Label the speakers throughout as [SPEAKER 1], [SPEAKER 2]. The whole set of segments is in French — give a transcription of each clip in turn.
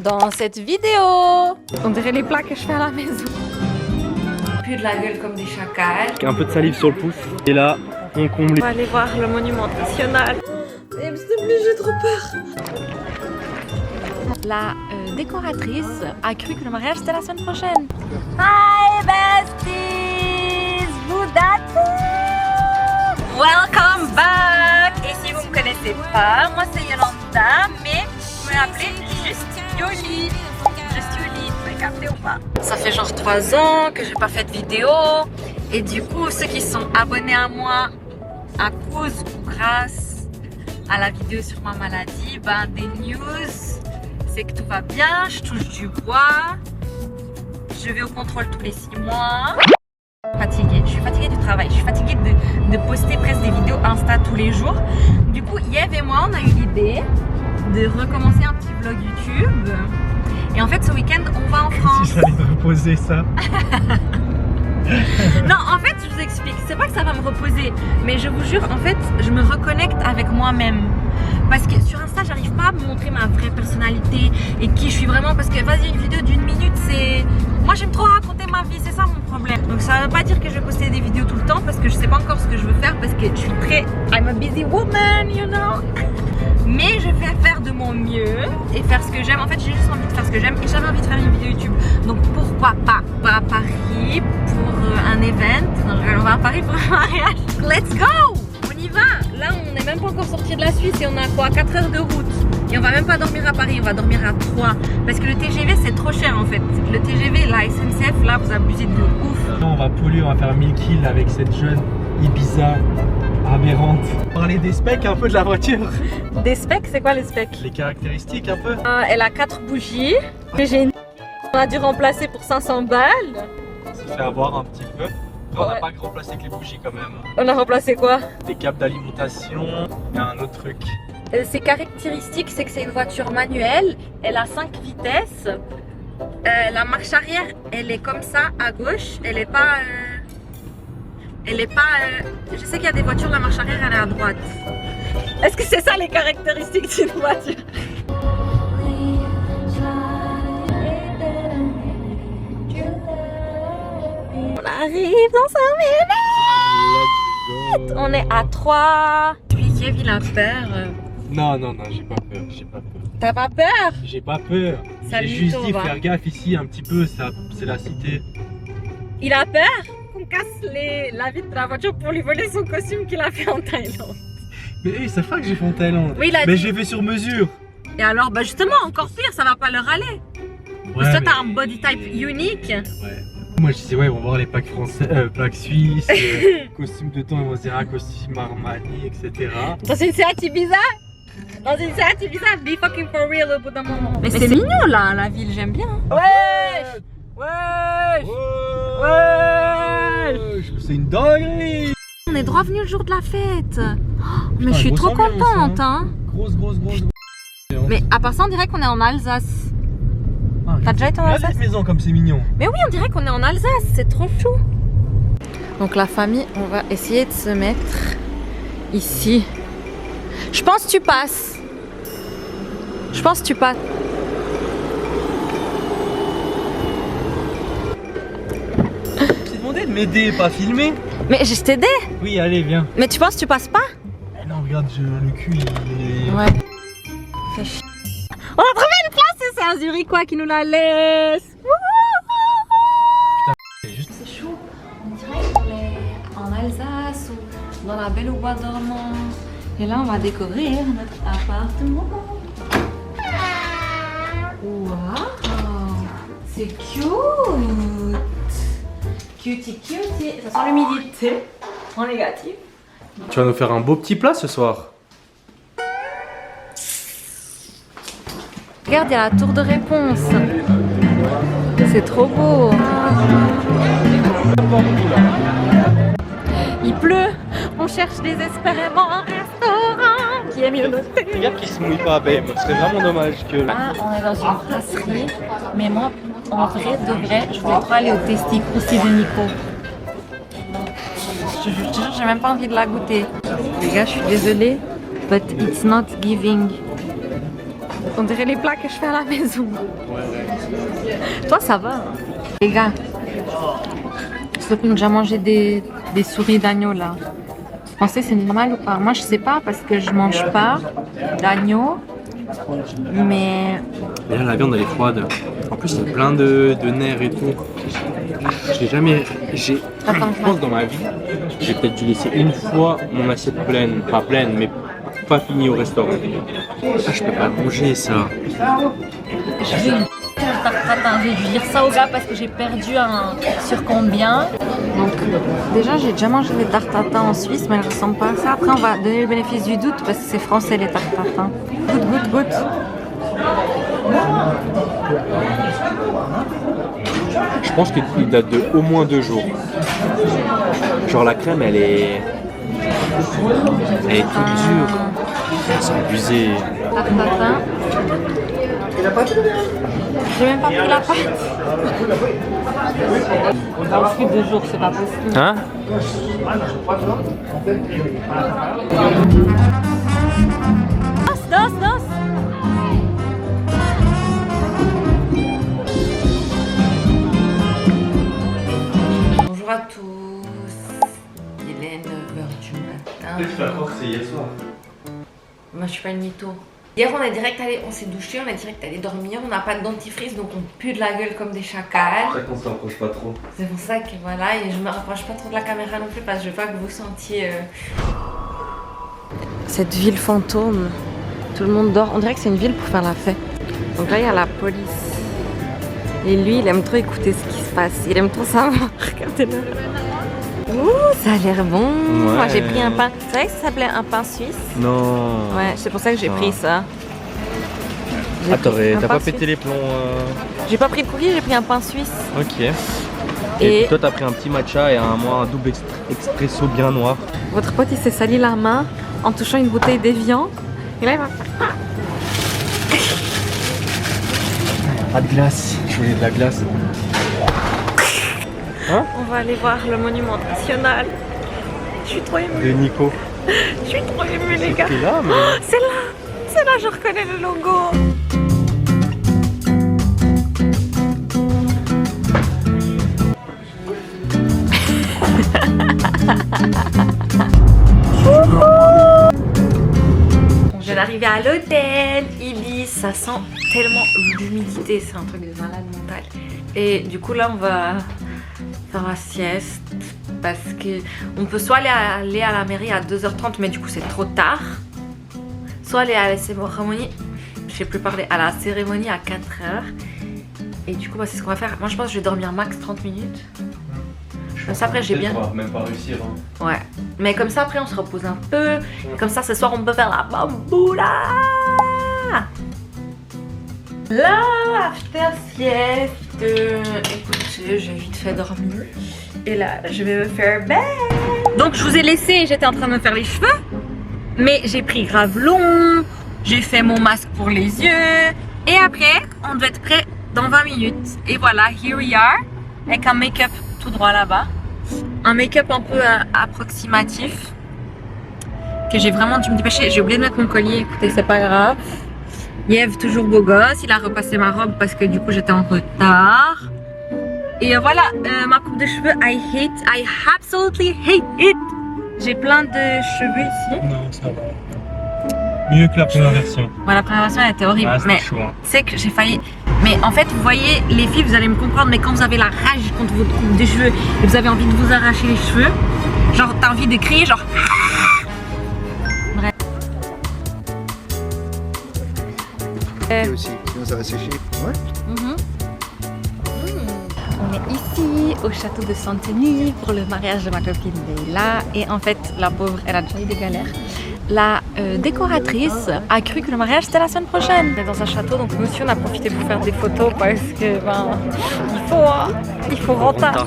[SPEAKER 1] dans cette vidéo. On dirait les plats que je fais à la maison. Plus de la gueule comme des chacals.
[SPEAKER 2] Un peu de salive sur le pouce. Et là, on comble.
[SPEAKER 1] On va aller voir le monument national. S'il te plaît, j'ai trop peur. La décoratrice a cru que le mariage c'était la semaine prochaine. Hi besties! Boudate! Welcome back! Et si vous me connaissez pas, moi c'est Yolanda, mais vous m'appelez juste Yoli. Juste Yoli, vous avez capté ou pas? Ça fait genre 3 ans que j'ai pas fait de vidéo. Et du coup, ceux qui sont abonnés à moi à cause ou grâce à la vidéo sur ma maladie, ben des news, c'est que tout va bien, je touche du bois, je vais au contrôle tous les 6 mois. Je suis fatiguée du travail, je suis fatiguée de poster presque des vidéos Insta tous les jours. Du coup, Yves et moi, on a eu l'idée de recommencer un petit vlog YouTube. Et en fait, ce week-end, on va en France.
[SPEAKER 2] Si j'allais me reposer ça.
[SPEAKER 1] Non, en fait, je vous explique. C'est pas que ça va me reposer, mais je vous jure, en fait, je me reconnecte avec moi-même. Parce que sur Insta, j'arrive pas à me montrer ma vraie personnalité et qui je suis vraiment. Parce que vas-y, une vidéo d'1 minute, c'est. Moi, j'aime trop raconter ma vie, c'est ça mon problème. Donc, ça veut pas dire que je vais poster des vidéos tout le temps parce que je sais pas encore ce que je veux faire parce que je suis très. I'm a busy woman, you know. Mais je vais faire de mon mieux et faire ce que j'aime. En fait, j'ai juste envie de faire ce que j'aime et j'avais envie de faire une vidéo YouTube. Donc, pourquoi pas à Paris pour un event. Non, on va à Paris pour un mariage. Let's go! On y va! Là, on n'est même pas encore sorti de la Suisse et on a quoi? 4 heures de route. Et on va même pas dormir à Paris, on va dormir à Troyes. Parce que le TGV, c'est trop cher en fait. Le TGV, la SNCF, là, vous abusez de ouf.
[SPEAKER 2] On va polluer, on va faire 1000 kills avec cette jeune Ibiza aberrante. Parler des specs un peu de la voiture.
[SPEAKER 1] Des specs, c'est quoi les specs?
[SPEAKER 2] Les caractéristiques un peu.
[SPEAKER 1] Elle a 4 bougies. On a dû remplacer pour 500 balles.
[SPEAKER 2] On s'est fait avoir un petit peu. On n'a pas remplacé que les bougies quand même.
[SPEAKER 1] On a remplacé quoi?
[SPEAKER 2] Des câbles d'alimentation. Il y a un autre truc.
[SPEAKER 1] Ses caractéristiques, c'est que c'est une voiture manuelle. Elle a 5 vitesses. La marche arrière, elle est comme ça à gauche. Elle est pas. Je sais qu'il y a des voitures, la marche arrière, elle est à droite. Est-ce que c'est ça les caractéristiques d'une voiture? On arrive dans 5 minutes. On est à 3. Puis Kiev, il a peur.
[SPEAKER 2] Non, j'ai pas peur,
[SPEAKER 1] T'as pas peur?
[SPEAKER 2] J'ai pas peur. J'ai juste dit faire gaffe ici un petit peu, c'est la cité.
[SPEAKER 1] Il a peur qu'on casse la vitre de la voiture pour lui voler son costume qu'il a fait en Thaïlande.
[SPEAKER 2] Mais oui, ça fait que j'ai fait en Thaïlande.
[SPEAKER 1] Oui,
[SPEAKER 2] mais j'ai fait sur mesure.
[SPEAKER 1] Et alors, bah justement, encore pire, ça va pas leur aller.
[SPEAKER 2] Ouais,
[SPEAKER 1] parce que toi, t'as un body type unique.
[SPEAKER 2] Ouais. Moi je disais ouais, on va voir les plaques français, plaques suisses, costumes de temps, on va se dire un costume Armani, etc.
[SPEAKER 1] Dans une Seat Ibiza? Dans une Seat Ibiza, be fucking for real au bout d'un moment. Mais c'est mignon là, la ville, j'aime bien. Wesh! Wesh!
[SPEAKER 2] Wesh! C'est une dinguerie!
[SPEAKER 1] On est droit venu le jour de la fête. Oh, mais je suis trop contente, hein.
[SPEAKER 2] Grosse.
[SPEAKER 1] Mais à part ça, on dirait qu'on est en Alsace. T'as déjà été en Alsace?
[SPEAKER 2] Cette maison comme c'est mignon.
[SPEAKER 1] Mais oui, on dirait qu'on est en Alsace, c'est trop chou. Donc la famille, on va essayer de se mettre ici. Je pense que tu passes. Je
[SPEAKER 2] t'ai demandé de m'aider, pas filmer.
[SPEAKER 1] Mais je t'aidais.
[SPEAKER 2] Oui, allez, viens.
[SPEAKER 1] Mais tu penses que tu passes pas?
[SPEAKER 2] Non, regarde, le cul, il est...
[SPEAKER 1] Ouais. Fais chier. On a trouvé une place et c'est un Zurichois qui nous la laisse. C'est chaud. On dirait qu'on est en Alsace ou dans la Belle au Bois dormant. Et là, on va découvrir notre appartement. Waouh, c'est cute. Cutie. Ça sent l'humidité en négatif.
[SPEAKER 2] Tu vas nous faire un beau petit plat ce soir.
[SPEAKER 1] Regarde, il y a la tour de réponse. C'est trop beau. Il pleut. On cherche désespérément un restaurant qui est mieux noté.
[SPEAKER 2] Regarde qu'il se mouille pas, babe. Ce serait vraiment dommage que...
[SPEAKER 1] Là, on est dans une brasserie. Mais moi, en vrai, de vrai, je voulais trop aller au Testi Crousty de Nico. Je te jure, j'ai même pas envie de la goûter. Les gars, je suis désolée, but it's not giving. On dirait les plats que je fais à la maison. Toi, ça va. Hein. Les gars, ceux qui ont déjà mangé des souris d'agneau là, vous pensez c'est normal ou pas? Moi, je sais pas parce que je mange pas d'agneau. Mais
[SPEAKER 2] là, la viande elle est froide. En plus, il y a plein de nerfs et tout. J'ai jamais. Je pense dans ma vie, j'ai peut-être dû laisser une fois mon assiette pleine. Pas pleine, mais pas finie au restaurant. Ah, je peux pas manger ça.
[SPEAKER 1] je veux une tarte tatin. J'ai dû dire ça au gars parce que j'ai perdu un sur combien. Donc, déjà, j'ai déjà mangé des tartes tatin en Suisse, mais elles ressemblent pas à ça. Après, on va donner le bénéfice du doute parce que c'est français les tartes tatin. Goûte.
[SPEAKER 2] Je pense qu'il date de au moins 2 jours. Genre la crème, elle est toute dure. C'est abusé.
[SPEAKER 1] Tarte tatin. J'ai même pas pris la pâte. Alors, plus de 2 jours, c'est pas possible.
[SPEAKER 2] Hein?
[SPEAKER 1] Danse. Bonjour à tous. Il est 9h du matin.
[SPEAKER 2] Tu l'as forcé hier soir.
[SPEAKER 1] Moi, je suis pas une mytho. Hier, on s'est douché, on est direct allé dormir. On n'a pas de dentifrice, donc on pue de la gueule comme des chacals.
[SPEAKER 2] C'est pour ça qu'on se rapproche pas trop.
[SPEAKER 1] C'est pour ça que voilà, et je me rapproche pas trop de la caméra non plus parce que je veux pas que vous sentiez cette ville fantôme. Tout le monde dort. On dirait que c'est une ville pour faire la fête. Donc là, il y a la police. Et lui, il aime trop écouter ce qui se passe. Il aime trop savoir. Regardez-le. Ouh, ça a l'air bon.
[SPEAKER 2] Ouais.
[SPEAKER 1] Moi, j'ai pris un pain. C'est vrai que ça s'appelait un pain suisse?
[SPEAKER 2] Non.
[SPEAKER 1] Ouais, c'est pour ça que j'ai pris ça.
[SPEAKER 2] Ah, t'as pas pété les plombs
[SPEAKER 1] J'ai pas pris de cookies, j'ai pris un pain suisse.
[SPEAKER 2] Ok. Et toi, t'as pris un petit matcha et un double expresso bien noir.
[SPEAKER 1] Votre pote, il s'est sali la main en touchant une bouteille d'Evian. Et là, il va...
[SPEAKER 2] Pas de glace. Je voulais de la glace. Hein?
[SPEAKER 1] On va aller voir le monument national. Je suis trop émue.
[SPEAKER 2] De Nico.
[SPEAKER 1] Je suis trop émue, les gars.
[SPEAKER 2] T'es là, mais...
[SPEAKER 1] C'est là, je reconnais le logo. Je viens d'arriver à l'hôtel Ibis, ça sent tellement l'humidité, c'est un truc de malade mental. Et du coup là on va faire la sieste parce que on peut soit aller à la mairie à 2h30 mais du coup c'est trop tard, soit aller à la cérémonie, je sais plus parler, à la cérémonie à 4h. Et du coup bah, c'est ce qu'on va faire. Moi je pense que je vais dormir max 30 minutes. Comme ça après j'ai bien...
[SPEAKER 2] On va même pas réussir. Hein.
[SPEAKER 1] Ouais. Mais comme ça après on se repose un peu. Et comme ça ce soir on peut faire la bamboula. La after sieste. Écoutez, j'ai vite fait dormir. Et là je vais me faire belle. Donc je vous ai laissé, j'étais en train de me faire les cheveux. Mais j'ai pris grave long. J'ai fait mon masque pour les yeux. Et après on doit être prêt dans 20 minutes. Et voilà, here we are. Avec un make-up tout droit là-bas. Un make-up un peu approximatif. Que j'ai vraiment dû me dépêcher. J'ai oublié de mettre mon collier, écoutez, c'est pas grave. Yev, toujours beau gosse. Il a repassé ma robe parce que du coup j'étais en retard. Et voilà, ma coupe de cheveux, I absolutely hate it. J'ai plein de cheveux ici.
[SPEAKER 2] Non, ça va. Mieux que la première version.
[SPEAKER 1] Ouais, la première version elle était horrible.
[SPEAKER 2] Ah,
[SPEAKER 1] mais
[SPEAKER 2] chaud, hein.
[SPEAKER 1] c'est que j'ai failli. Mais en fait, vous voyez, les filles, vous allez me comprendre, mais quand vous avez la rage contre votre coupe de cheveux et vous avez envie de vous arracher les cheveux, genre t'as envie de crier, genre. Bref.
[SPEAKER 3] Aussi, sinon ça va sécher. Ouais.
[SPEAKER 1] On est ici au château de Saint-Denis pour le mariage de ma copine Leila. Et en fait, la pauvre, elle a déjà eu des galères. La décoratrice a cru que le mariage c'était la semaine prochaine. On est dans un château, donc nous aussi on a profité pour faire des photos parce que ben, il faut rentable.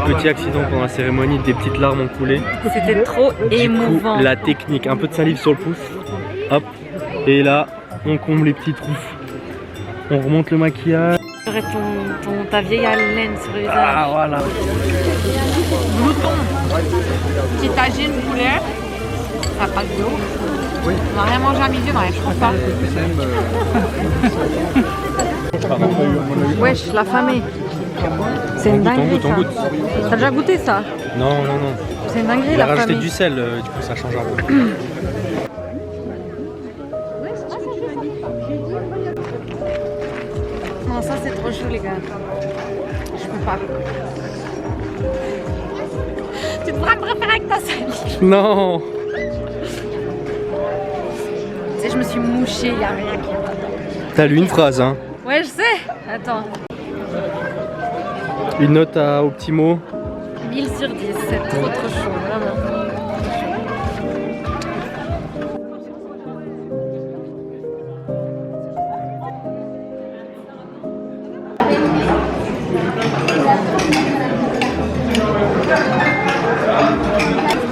[SPEAKER 2] Petit accident pendant la cérémonie, des petites larmes ont coulé.
[SPEAKER 1] C'était trop émouvant.
[SPEAKER 2] Du coup, la technique, un peu de salive sur le pouce, hop, et là, on comble les petits trous. On remonte le maquillage.
[SPEAKER 1] J'aurais ta vieille haleine sur le visage.
[SPEAKER 2] Ah voilà.
[SPEAKER 1] Glouton. Petit tagine poulet. Ça passe de ouf.
[SPEAKER 3] Oui.
[SPEAKER 1] On n'a rien mangé à midi, mais je trouve pas. Wesh, la famille. C'est une dinguerie ça. T'as déjà goûté ça?
[SPEAKER 2] Non, non, non.
[SPEAKER 1] C'est une dinguerie
[SPEAKER 2] Il a
[SPEAKER 1] la
[SPEAKER 2] rajouté
[SPEAKER 1] famille.
[SPEAKER 2] du sel, du coup ça change un peu.
[SPEAKER 1] Non, ça c'est trop chaud les gars. Je peux pas. Tu devrais me préparer avec ta salive.
[SPEAKER 2] Non.
[SPEAKER 1] Tu sais, je me suis mouchée, y'a rien qui va.
[SPEAKER 2] T'as lu une phrase, hein.
[SPEAKER 1] Ouais, je sais. Attends.
[SPEAKER 2] Une note à Optimo.
[SPEAKER 1] 1000 sur 10, c'est trop chaud, vraiment.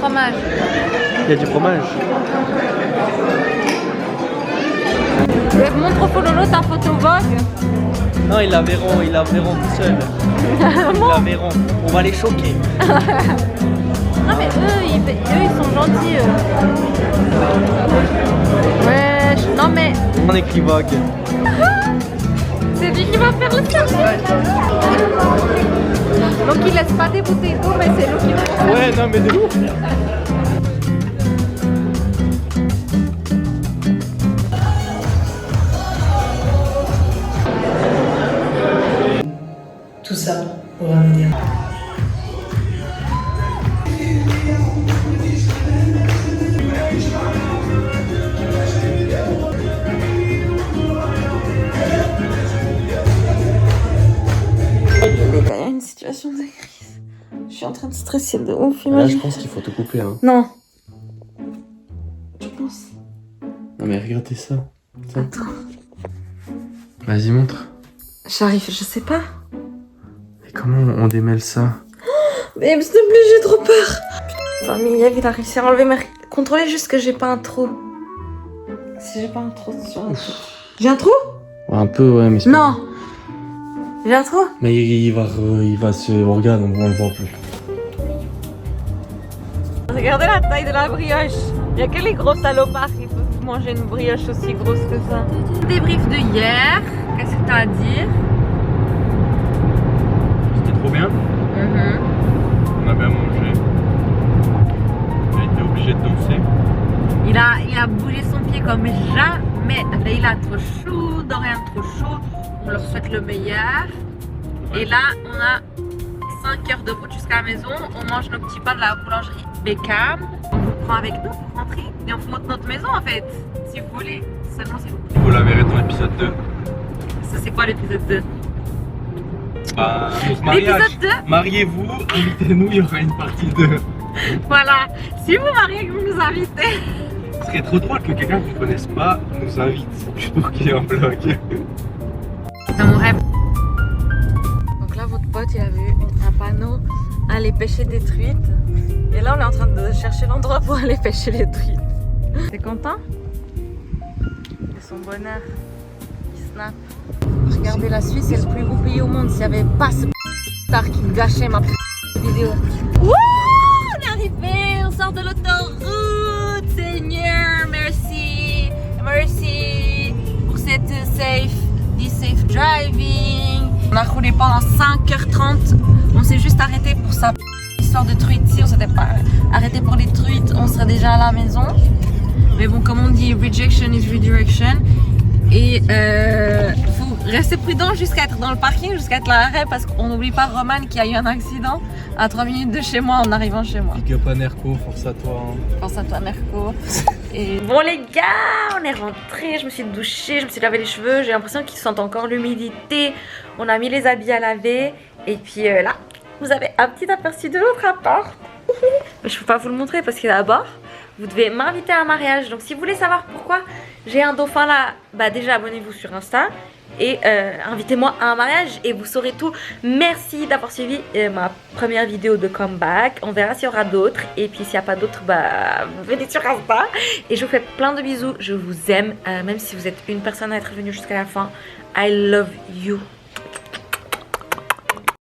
[SPEAKER 1] Fromage.
[SPEAKER 2] Il y a du fromage.
[SPEAKER 1] Montre au Pololo ta photo Vogue.
[SPEAKER 2] Non, ils la verront tout seul. Ils la verront. On va les choquer.
[SPEAKER 1] Non mais eux ils sont gentils. Ouais, non mais
[SPEAKER 2] On équivoque.
[SPEAKER 1] c'est lui qui va faire le service. Donc il laisse pas des bouteilles d'eau, mais c'est lui qui va faire.
[SPEAKER 2] Ouais, non mais de ouf.
[SPEAKER 4] Tout ça pour un média.
[SPEAKER 1] Il y a une situation de crise. Je suis en train de stresser de ouf,
[SPEAKER 2] Là,
[SPEAKER 1] imagine.
[SPEAKER 2] je pense qu'il faut te couper. Hein.
[SPEAKER 1] Non. Tu penses?
[SPEAKER 2] Non mais regardez ça.
[SPEAKER 1] Attends.
[SPEAKER 2] Vas-y, montre.
[SPEAKER 1] J'arrive, je sais pas.
[SPEAKER 2] Et comment on démêle ça?
[SPEAKER 1] Mais s'il te plaît, j'ai trop peur. Enfin, Miguel, il a réussi à enlever, mais contrôlez juste que j'ai pas un trou. Si j'ai pas un trou sur la tête. J'ai un trou?
[SPEAKER 2] Ouais, un peu, ouais, mais c'est
[SPEAKER 1] Non. J'ai un trou?
[SPEAKER 2] Mais il va se... Regarde, on le voit plus.
[SPEAKER 1] Regardez la taille de la brioche. Il y a que les gros salopards qui peuvent manger une brioche aussi grosse que ça. Débrief de hier. Qu'est-ce que t'as à dire?
[SPEAKER 2] C'était trop bien. On a bien mangé. J'ai été obligé de danser.
[SPEAKER 1] Il a bougé son pied comme jamais. Leïla trop chaud, Dorian trop chaud. On leur souhaite le meilleur. Et là, on a 5 heures de route jusqu'à la maison. On mange nos petits pains de la boulangerie Beckham. On vous prend avec nous pour rentrer. Et on vous montre notre maison en fait. Si vous voulez. Seulement si vous voulez.
[SPEAKER 2] Vous la verrez dans l'épisode 2.
[SPEAKER 1] Ça c'est quoi l'épisode 2?
[SPEAKER 2] Bah, notre mariage.
[SPEAKER 1] L'épisode 2.
[SPEAKER 2] Mariez-vous, invitez-nous, il y aura une partie 2.
[SPEAKER 1] Voilà. Si vous mariez, que vous nous invitez.
[SPEAKER 2] Ce serait trop drôle que quelqu'un qui ne connaisse pas nous invite. Juste pour qu'il y ait un vlog.
[SPEAKER 1] C'est mon rêve. Donc là, votre pote, il a vu un panneau aller pêcher des truites. Et là, on est en train de chercher l'endroit pour aller pêcher les truites. T'es content? C'est son bonheur. Il snap. Regardez, la Suisse, c'est le plus beau pays au monde. S'il n'y avait pas ce tard qui me gâchait ma vidéo. Wouh! On est arrivé, on sort de l'autoroute. Seigneur, merci. Merci pour cette safe driving. On a roulé pendant 5h30. On s'est juste arrêté pour sa histoire de truite. Si on s'était pas arrêté pour les truites, on serait déjà à la maison. Mais bon, comme on dit, rejection is redirection. Et faut rester prudent jusqu'à être dans le parking, jusqu'à être à l'arrêt, parce qu'on n'oublie pas Roman qui a eu un accident à 3 minutes de chez moi en arrivant chez moi.
[SPEAKER 2] Big up à Nerco, force à toi. Hein.
[SPEAKER 1] Pense à toi, Nerco. Et bon les gars, on est rentrés, je me suis douchée, je me suis lavé les cheveux, j'ai l'impression qu'ils sentent encore l'humidité. On a mis les habits à laver et puis là, vous avez un petit aperçu de l'autre appart. Mais je peux pas vous le montrer parce qu'il est là-bas. Vous devez m'inviter à un mariage. Donc si vous voulez savoir pourquoi j'ai un dauphin là, bah déjà abonnez-vous sur Insta. Et invitez-moi à un mariage et vous saurez tout. Merci d'avoir suivi ma première vidéo de comeback. On verra s'il y aura d'autres. Et puis s'il n'y a pas d'autres, bah venez sur Insta. Et je vous fais plein de bisous. Je vous aime. Même si vous êtes une personne à être venue jusqu'à la fin, I love you.